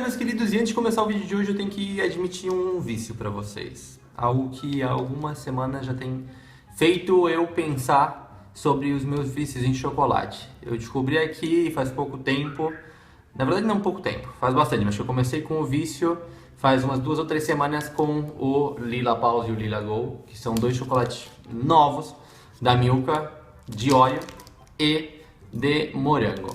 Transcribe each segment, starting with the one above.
meus queridos, e antes de começar o vídeo de hoje eu tenho que admitir um vício pra vocês. Algo que há algumas semanas já tem feito eu pensar sobre os meus vícios em chocolate. Eu descobri aqui faz pouco tempo, na verdade não pouco tempo, faz bastante, mas eu comecei com o vício faz umas 2 ou 3 semanas com o Lila Paws e o Lila Go, que são 2 chocolates novos da Milka, de óleo e de morango.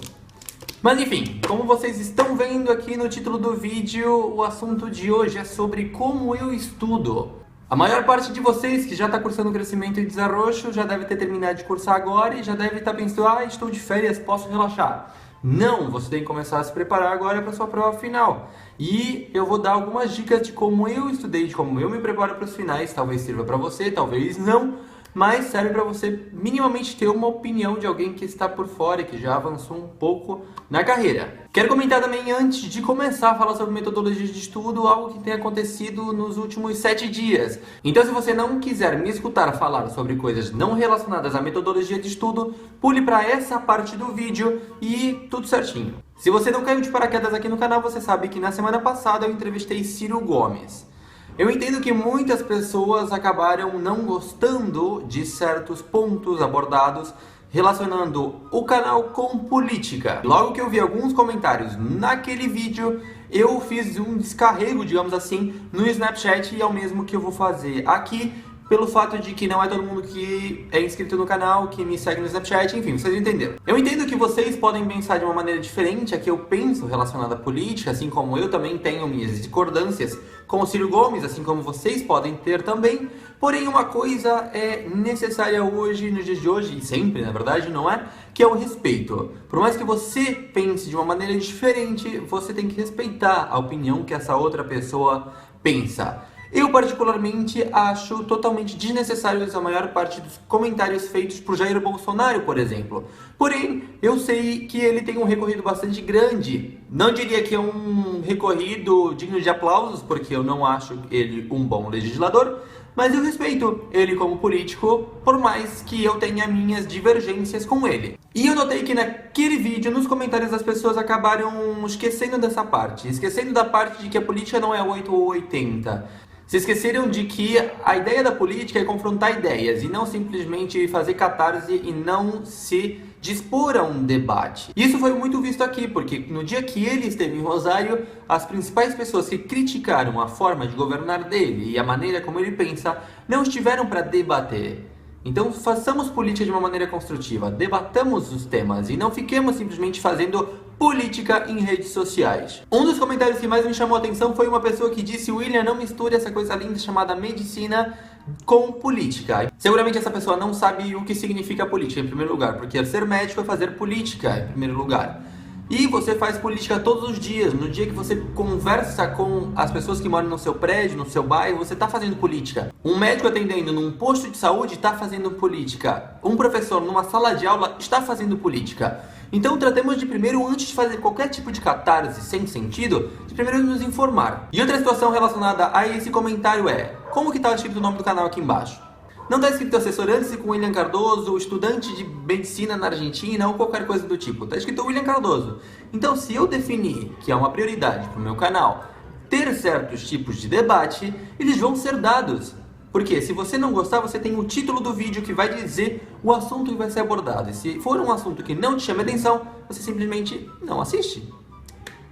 Mas enfim, como vocês estão vendo aqui no título do vídeo, o assunto de hoje é sobre como eu estudo. A maior parte de vocês que já está cursando crescimento e desarrocho já deve ter terminado de cursar agora e já deve estar pensando, estou de férias, posso relaxar. Não, você tem que começar a se preparar agora para sua prova final. E eu vou dar algumas dicas de como eu estudei, de como eu me preparo para os finais, talvez sirva para você, talvez não. Mas serve para você minimamente ter uma opinião de alguém que está por fora e que já avançou um pouco na carreira. Quero comentar também, antes de começar a falar sobre metodologia de estudo, algo que tem acontecido nos últimos 7 dias. Então, se você não quiser me escutar falar sobre coisas não relacionadas à metodologia de estudo, pule para essa parte do vídeo e tudo certinho. Se você não caiu de paraquedas aqui no canal, você sabe que na semana passada eu entrevistei Ciro Gomes. Eu entendo que muitas pessoas acabaram não gostando de certos pontos abordados relacionando o canal com política. Logo que eu vi alguns comentários naquele vídeo, eu fiz um descarrego, digamos assim, no Snapchat e é o mesmo que eu vou fazer aqui, pelo fato de que não é todo mundo que é inscrito no canal, que me segue no Snapchat, enfim, vocês entenderam. Eu entendo que vocês podem pensar de uma maneira diferente a que eu penso relacionada à política, assim como eu também tenho minhas discordâncias com o Ciro Gomes, assim como vocês podem ter também. Porém, uma coisa é necessária hoje, nos dias de hoje, e sempre, na verdade, não é? Que é o respeito. Por mais que você pense de uma maneira diferente, você tem que respeitar a opinião que essa outra pessoa pensa. Eu particularmente acho totalmente desnecessário a maior parte dos comentários feitos por Jair Bolsonaro, por exemplo. Porém, eu sei que ele tem um recorrido bastante grande. Não diria que é um recorrido digno de aplausos, porque eu não acho ele um bom legislador, mas eu respeito ele como político, por mais que eu tenha minhas divergências com ele. E eu notei que naquele vídeo, nos comentários, as pessoas acabaram esquecendo dessa parte. Esquecendo da parte de que a política não é 8 ou 80. Se esqueceram de que a ideia da política é confrontar ideias e não simplesmente fazer catarse e não se dispor a um debate. Isso foi muito visto aqui, porque no dia que ele esteve em Rosário, as principais pessoas que criticaram a forma de governar dele e a maneira como ele pensa não estiveram para debater. Então façamos política de uma maneira construtiva, debatamos os temas e não fiquemos simplesmente fazendo política em redes sociais. Um dos comentários que mais me chamou a atenção foi uma pessoa que disse: William, não misture essa coisa linda chamada medicina com política. Seguramente essa pessoa não sabe o que significa política em primeiro lugar, porque ser médico é fazer política em primeiro lugar. E você faz política todos os dias. No dia que você conversa com as pessoas que moram no seu prédio, no seu bairro, você está fazendo política. Um médico atendendo num posto de saúde está fazendo política. Um professor numa sala de aula está fazendo política. Então tratemos de primeiro, antes de fazer qualquer tipo de catarse sem sentido, de primeiro nos informar. E outra situação relacionada a esse comentário é: como que está escrito o nome do canal aqui embaixo? Não está escrito assessorando-se com William Cardoso, estudante de medicina na Argentina ou qualquer coisa do tipo. Está escrito William Cardoso. Então, se eu definir que é uma prioridade para o meu canal ter certos tipos de debate, eles vão ser dados. Porque se você não gostar, você tem o título do vídeo que vai dizer o assunto que vai ser abordado. E se for um assunto que não te chama atenção, você simplesmente não assiste.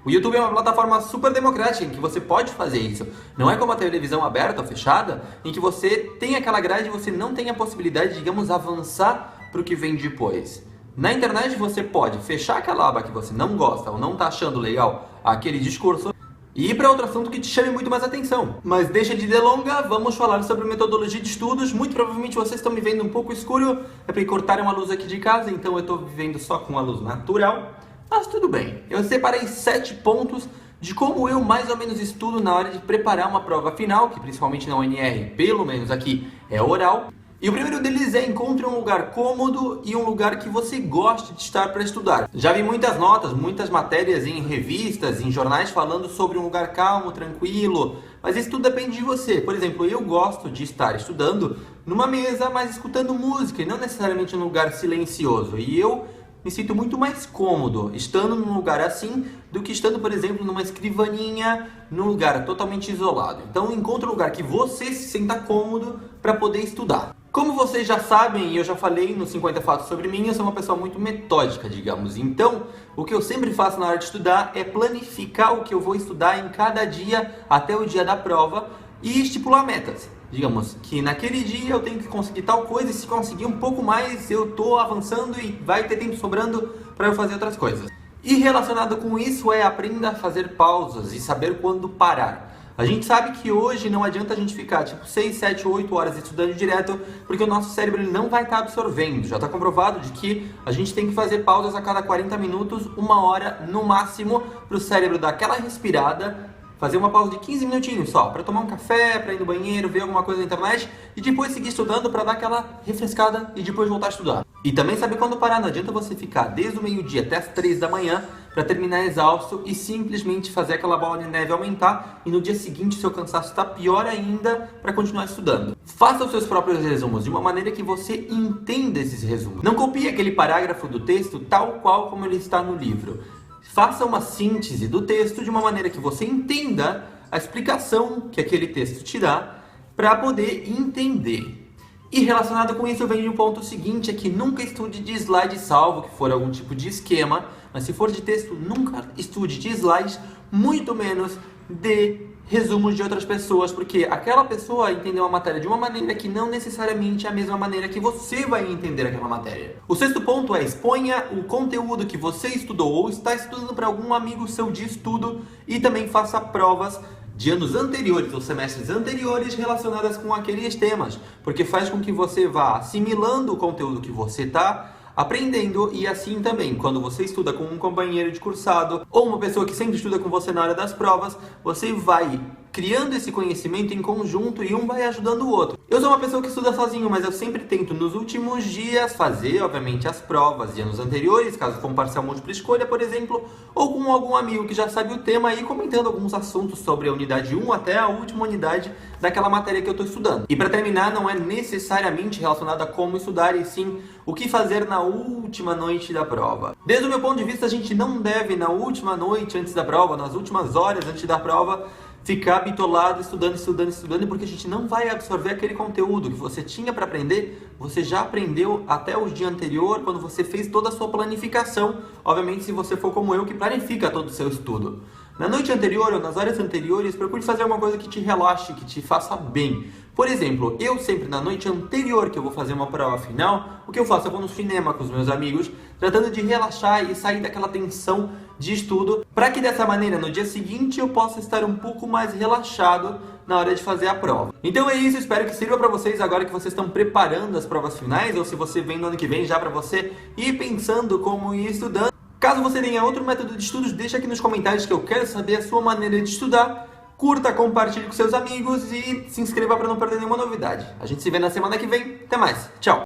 O YouTube é uma plataforma super democrática em que você pode fazer isso. Não é como a televisão aberta ou fechada, em que você tem aquela grade e você não tem a possibilidade de, digamos, avançar para o que vem depois. Na internet você pode fechar aquela aba que você não gosta ou não está achando legal aquele discurso e ir para outro assunto que te chame muito mais atenção. Mas deixa de delonga, vamos falar sobre metodologia de estudos. Muito provavelmente vocês estão me vendo um pouco escuro, é para cortar uma luz aqui de casa, então eu estou vivendo só com a luz natural. Mas tudo bem, eu separei 7 pontos de como eu mais ou menos estudo na hora de preparar uma prova final, que principalmente na UNR, pelo menos aqui, é oral. E o primeiro deles é: encontre um lugar cômodo e um lugar que você goste de estar para estudar. Já vi muitas notas, muitas matérias em revistas, em jornais falando sobre um lugar calmo, tranquilo, mas isso tudo depende de você. Por exemplo, eu gosto de estar estudando numa mesa, mas escutando música e não necessariamente num lugar silencioso. E eu me sinto muito mais cômodo estando num lugar assim do que estando, por exemplo, numa escrivaninha, num lugar totalmente isolado. Então, encontre um lugar que você se sinta cômodo para poder estudar. Como vocês já sabem, e eu já falei nos 50 Fatos sobre mim, eu sou uma pessoa muito metódica, digamos. Então, o que eu sempre faço na hora de estudar é planificar o que eu vou estudar em cada dia até o dia da prova e estipular metas. Digamos que naquele dia eu tenho que conseguir tal coisa e se conseguir um pouco mais eu estou avançando e vai ter tempo sobrando para eu fazer outras coisas. E relacionado com isso aprenda a fazer pausas e saber quando parar. A gente sabe que hoje não adianta a gente ficar tipo 6, 7, 8 horas estudando direto, porque o nosso cérebro ele não vai estar absorvendo. Já está comprovado de que a gente tem que fazer pausas a cada 40 minutos, 1 hora no máximo, para o cérebro dar aquela respirada, fazer uma pausa de 15 minutinhos só, para tomar um café, para ir no banheiro, ver alguma coisa na internet e depois seguir estudando para dar aquela refrescada e depois voltar a estudar. E também saber quando parar, não adianta você ficar desde o meio-dia até as 3 da manhã para terminar exausto e simplesmente fazer aquela bola de neve aumentar e no dia seguinte seu cansaço está pior ainda para continuar estudando. Faça os seus próprios resumos de uma maneira que você entenda esses resumos. Não copie aquele parágrafo do texto tal qual como ele está no livro. Faça uma síntese do texto de uma maneira que você entenda a explicação que aquele texto te dá para poder entender. E relacionado com isso, vem o ponto seguinte, é que nunca estude de slide salvo que for algum tipo de esquema, mas se for de texto, nunca estude de slides, muito menos de resumos de outras pessoas, porque aquela pessoa entendeu a matéria de uma maneira que não necessariamente é a mesma maneira que você vai entender aquela matéria. O sexto ponto é exponha o conteúdo que você estudou ou está estudando para algum amigo seu de estudo e também faça provas de anos anteriores ou semestres anteriores relacionadas com aqueles temas, porque faz com que você vá assimilando o conteúdo que você está aprendendo e assim também, quando você estuda com um companheiro de cursado ou uma pessoa que sempre estuda com você na hora das provas, você vai criando esse conhecimento em conjunto e um vai ajudando o outro. Eu sou uma pessoa que estuda sozinho, mas eu sempre tento nos últimos dias fazer, obviamente, as provas de anos anteriores, caso for um parcial múltipla escolha, por exemplo, ou com algum amigo que já sabe o tema e comentando alguns assuntos sobre a unidade 1 até a última unidade daquela matéria que eu estou estudando. E para terminar, não é necessariamente relacionado a como estudar, e sim o que fazer na última noite da prova. Desde o meu ponto de vista, a gente não deve, na última noite antes da prova, nas últimas horas antes da prova, ficar bitolado, estudando, porque a gente não vai absorver aquele conteúdo que você tinha para aprender, você já aprendeu até o dia anterior, quando você fez toda a sua planificação, obviamente se você for como eu, que planifica todo o seu estudo. Na noite anterior ou nas horas anteriores, procure fazer uma coisa que te relaxe, que te faça bem. Por exemplo, eu sempre na noite anterior que eu vou fazer uma prova final, o que eu faço? Eu vou no cinema com os meus amigos, tratando de relaxar e sair daquela tensão de estudo, para que dessa maneira, no dia seguinte, eu possa estar um pouco mais relaxado na hora de fazer a prova. Então é isso, espero que sirva para vocês agora que vocês estão preparando as provas finais, ou se você vem no ano que vem já para você ir pensando como ir estudando. Caso você tenha outro método de estudos, deixa aqui nos comentários que eu quero saber a sua maneira de estudar. Curta, compartilhe com seus amigos e se inscreva para não perder nenhuma novidade. A gente se vê na semana que vem. Até mais. Tchau!